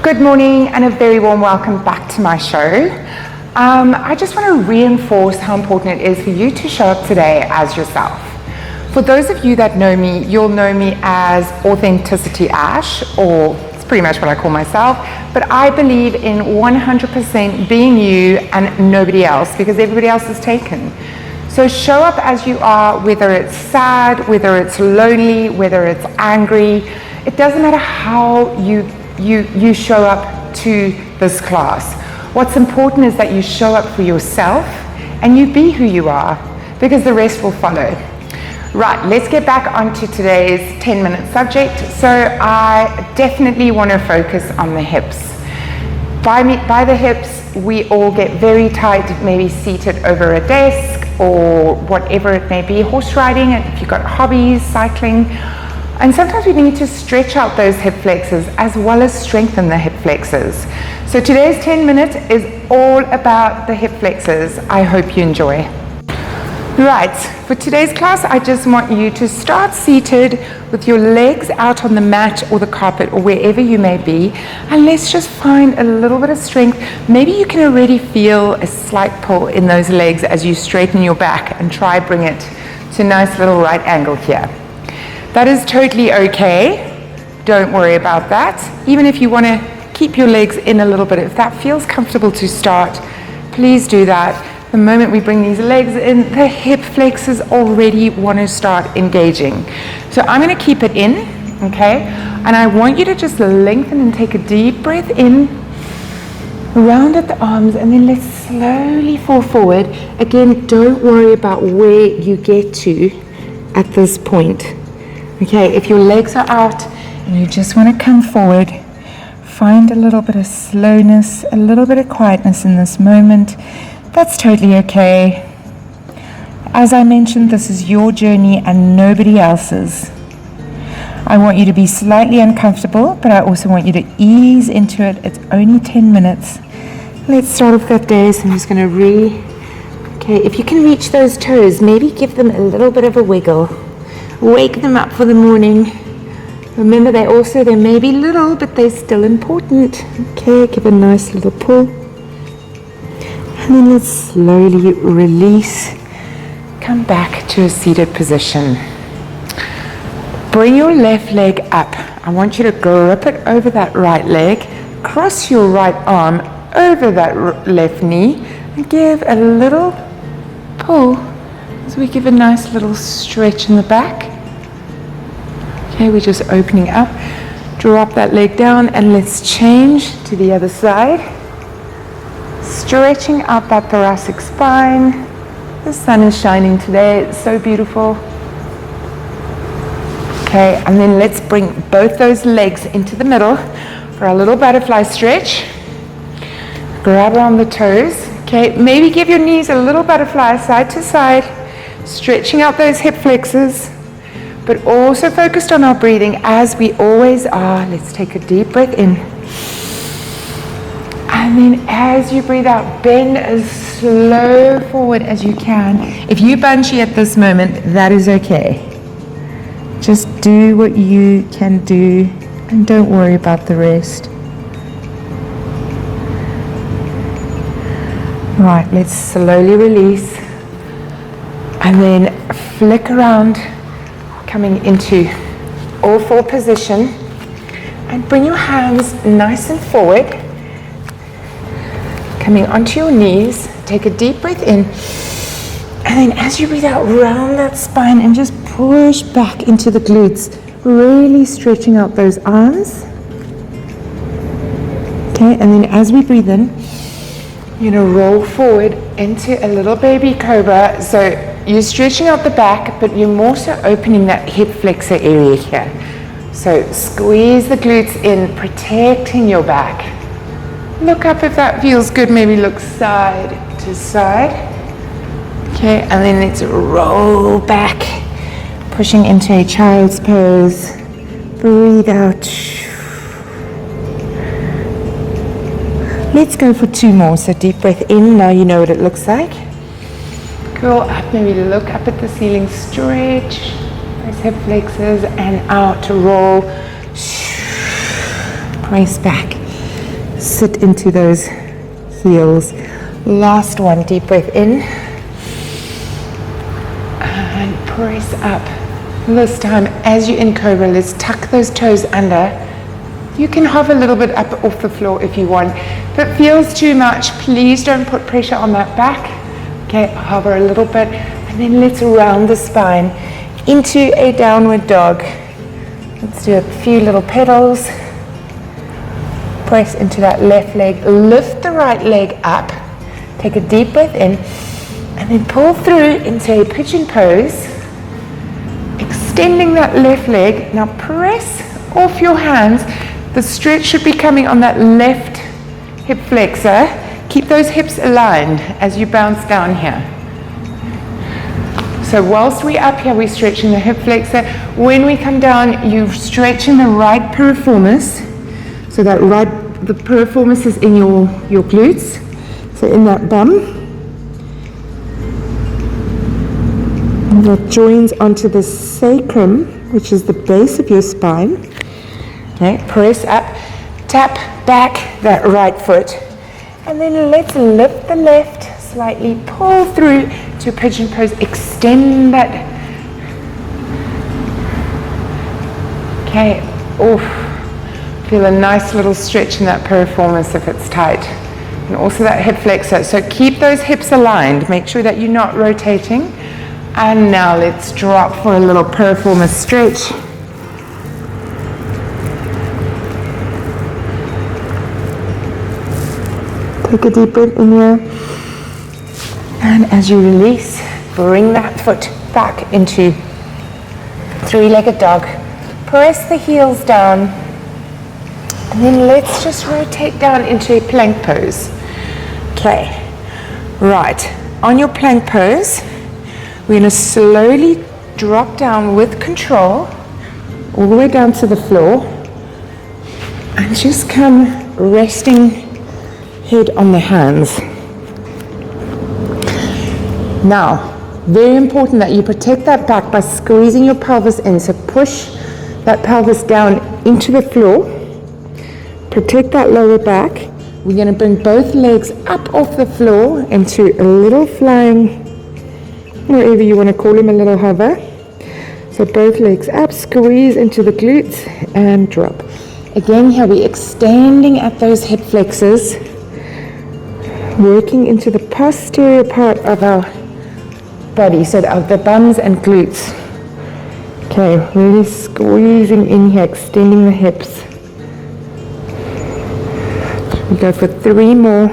Good morning and a very warm welcome back to my show. I just want to reinforce how important it is for you to show up today as yourself. For those of you that know me, you'll know me as Authenticity Ash, or it's pretty much what I call myself, but I believe in 100% being you and nobody else, because everybody else is taken. So show up as you are, whether it's sad, whether it's lonely, whether it's angry. It doesn't matter how you show up to this class. What's important is that you show up for yourself and you be who you are, because the rest will follow. Right, let's get back onto today's 10-minute subject. So I definitely want to focus on the hips. By the hips, we all get very tight, maybe seated over a desk or whatever it may be, horse riding, and if you've got hobbies, cycling. And sometimes we need to stretch out those hip flexors as well as strengthen the hip flexors. So today's 10 minutes is all about the hip flexors. I hope you enjoy. Right, for today's class, I just want you to start seated with your legs out on the mat or the carpet or wherever you may be. And let's just find a little bit of strength. Maybe you can already feel a slight pull in those legs as you straighten your back and try bring it to a nice little right angle here. That is totally okay. Don't worry about that. Even if you want to keep your legs in a little bit, if that feels comfortable to start, please do that. The moment we bring these legs in, the hip flexors already want to start engaging. So I'm going to keep it in, okay? And I want you to just lengthen and take a deep breath in, round at the arms, and then let's slowly fall forward. Again, don't worry about where you get to at this point. Okay, if your legs are out and you just want to come forward, find a little bit of slowness, a little bit of quietness in this moment. That's totally okay. As I mentioned, this is your journey and nobody else's. I want you to be slightly uncomfortable, but I also want you to ease into it. It's only 10 minutes. Let's start off that day. So I'm just going to okay, if you can reach those toes, maybe give them a little bit of a wiggle. Wake them up for the morning. Remember, they may be little, but they're still important. Okay, give a nice little pull. And then let's slowly release. Come back to a seated position. Bring your left leg up. I want you to grip it over that right leg. Cross your right arm over that left knee. And give a little pull as we give a nice little stretch in the back. Okay, we're just opening up. Drop that leg down and let's change to the other side. Stretching out that thoracic spine. The sun is shining today, it's so beautiful. Okay, and then let's bring both those legs into the middle for a little butterfly stretch. Grab around the toes. Okay, maybe give your knees a little butterfly side to side, stretching out those hip flexors, but also focused on our breathing as we always are. Let's take a deep breath in. And then as you breathe out, bend as slow forward as you can. If you bunchy at this moment, that is okay. Just do what you can do and don't worry about the rest. Right, let's slowly release. And then flick around, coming into all four position. And bring your hands nice and forward. Coming onto your knees, take a deep breath in, and then as you breathe out, round that spine and just push back into the glutes, really stretching out those arms. Okay, and then as we breathe in, you're going to roll forward into a little baby cobra. So you're stretching out the back, but you're more so opening that hip flexor area here. So squeeze the glutes in, protecting your back. Look up if that feels good, maybe look side to side. Okay, and then let's roll back, pushing into a child's pose. Breathe out. Let's go for two more. So deep breath in, now you know what it looks like. Curl up, maybe look up at the ceiling, stretch those hip flexors, and out to roll. Press back. sit into those heels. Last one, deep breath in. And press up. This time, as you're in cobra, let's tuck those toes under. You can hover a little bit up off the floor if you want. If it feels too much, please don't put pressure on that back. Okay, hover a little bit, and then let's round the spine into a downward dog. Let's do a few little pedals. Press into that left leg, lift the right leg up, take a deep breath in, and then pull through into a pigeon pose, extending that left leg. Now press off your hands. The stretch should be coming on that left hip flexor. Keep those hips aligned as you bounce down here. So whilst we're up here, we're stretching the hip flexor. When we come down, you're stretching the right piriformis. So that the piriformis is in your glutes. So in that bum. And that joins onto the sacrum, which is the base of your spine. Okay, press up, tap back that right foot. And then let's lift the left, slightly pull through to a pigeon pose, extend that. Okay, feel a nice little stretch in that piriformis if it's tight. And also that hip flexor. So keep those hips aligned, make sure that you're not rotating. And now let's drop for a little piriformis stretch. Take a deep breath in here, and as you release, bring that foot back into three-legged dog. Press the heels down, and then let's just rotate down into a plank pose. Okay, right, on your plank pose, we're going to slowly drop down with control, all the way down to the floor, and just come resting head on the hands. Now, very important that you protect that back by squeezing your pelvis in. So push that pelvis down into the floor. Protect that lower back. We're going to bring both legs up off the floor into a little flying, whatever you want to call them, a little hover. So both legs up, squeeze into the glutes and drop. Again, here we're extending at those hip flexors, working into the posterior part of our body, so of the bums and glutes. Okay, really squeezing in here, extending the hips. We go for 3 more.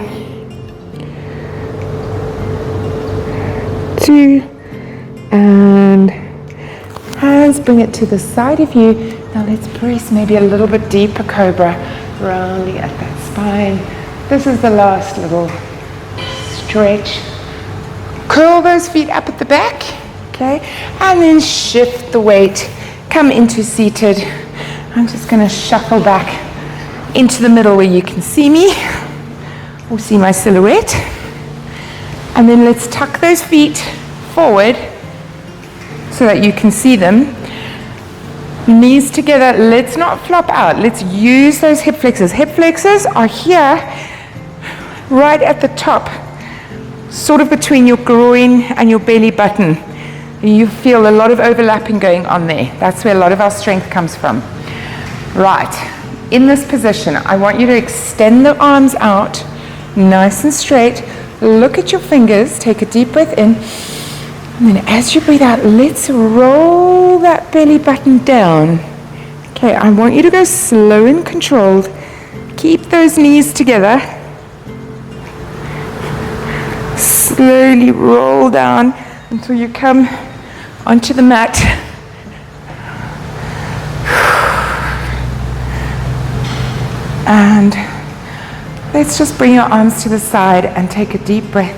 2, and hands, bring it to the side of you. Now let's press maybe a little bit deeper cobra, rounding at that spine. This is the last little stretch. Curl those feet up at the back, okay, and then shift the weight. Come into seated. I'm just going to shuffle back into the middle where you can see me or see my silhouette. And then let's tuck those feet forward so that you can see them. Knees together. Let's not flop out. Let's use those hip flexors. Hip flexors are here right at the top, sort of between your groin and your belly button. You feel a lot of overlapping going on there. That's where a lot of our strength comes from. Right, in this position, I want you to extend the arms out, nice and straight. Look at your fingers, take a deep breath in, and then as you breathe out, let's roll that belly button down. Okay, I want you to go slow and controlled. Keep those knees together. Slowly roll down until you come onto the mat. And let's just bring your arms to the side and take a deep breath.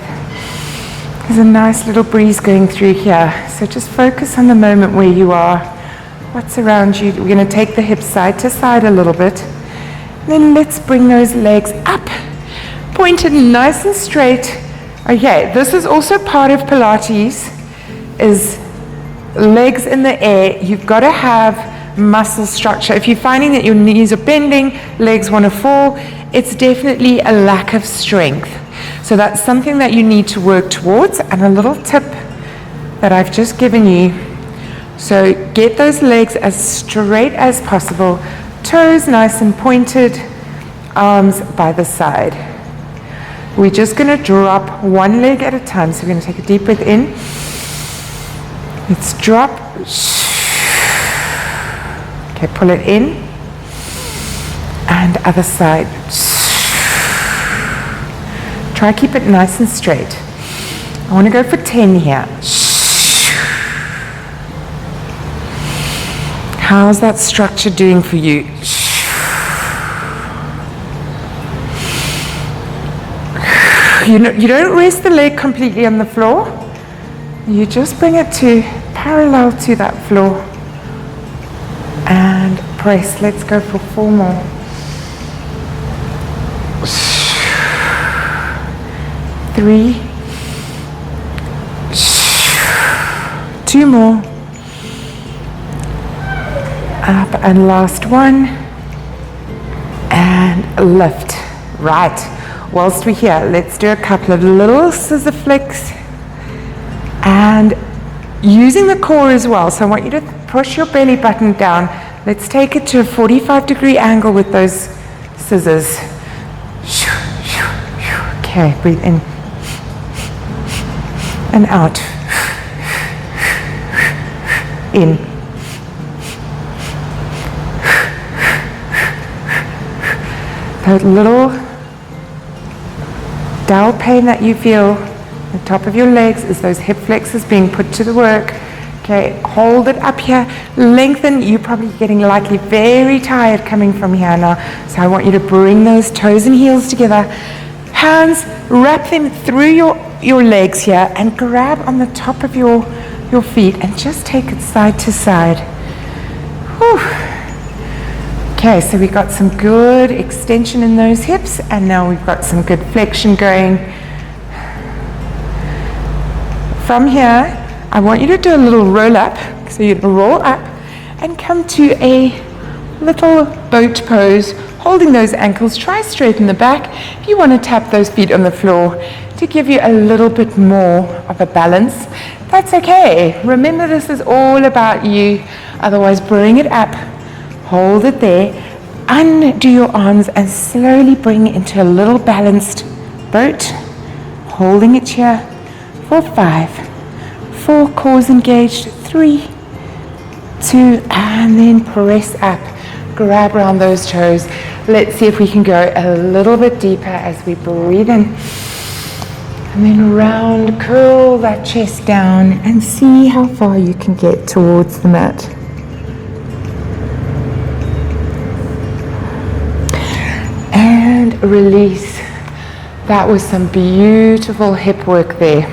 There's a nice little breeze going through here. So just focus on the moment where you are, what's around you. We're going to take the hips side to side a little bit. Then let's bring those legs up, pointed nice and straight. Okay, this is also part of Pilates, is legs in the air. You've got to have muscle structure. If you're finding that your knees are bending, legs want to fall, it's definitely a lack of strength. So that's something that you need to work towards. And a little tip that I've just given you. So get those legs as straight as possible, toes nice and pointed, arms by the side. We're just going to drop one leg at a time. So we're going to take a deep breath in. Let's drop. Okay, pull it in. And other side. Try to keep it nice and straight. I want to go for 10 here. How's that structure doing for you? You don't rest the leg completely on the floor. You just bring it to parallel to that floor. And press. Let's go for 4 more. 3. 2 more. Up, and last one. And lift. Right. Whilst we're here, let's do a couple of little scissor flicks. And using the core as well. So I want you to push your belly button down. Let's take it to a 45-degree angle with those scissors. Okay, breathe in and out. In. That little dull pain that you feel at the top of your legs is those hip flexors being put to the work. Okay, hold it up here, lengthen. You're probably getting likely very tired coming from here now. So I want you to bring those toes and heels together. Hands, wrap them through your legs here and grab on the top of your feet and just take it side to side. Whew. Okay, so we've got some good extension in those hips, and now we've got some good flexion going. From here, I want you to do a little roll up. So you roll up and come to a little boat pose, holding those ankles. Try straighten the back. If you want to tap those feet on the floor to give you a little bit more of a balance, that's okay. Remember, this is all about you. Otherwise, bring it up. Hold it there, undo your arms and slowly bring it into a little balanced boat, holding it here for 5, 4, cores engaged, 3, 2, and then press up, grab around those toes. Let's see if we can go a little bit deeper as we breathe in, and then round, curl that chest down and see how far you can get towards the mat. And release. That was some beautiful hip work there.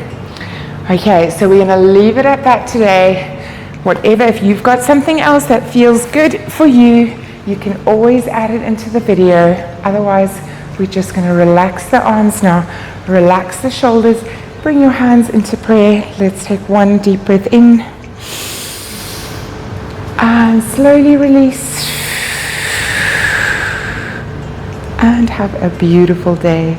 Okay, so we're going to leave it at that today. Whatever, if you've got something else that feels good for you, you can always add it into the video. Otherwise, we're just going to relax the arms now. Relax the shoulders. Bring your hands into prayer. Let's take one deep breath in. And slowly release. And have a beautiful day.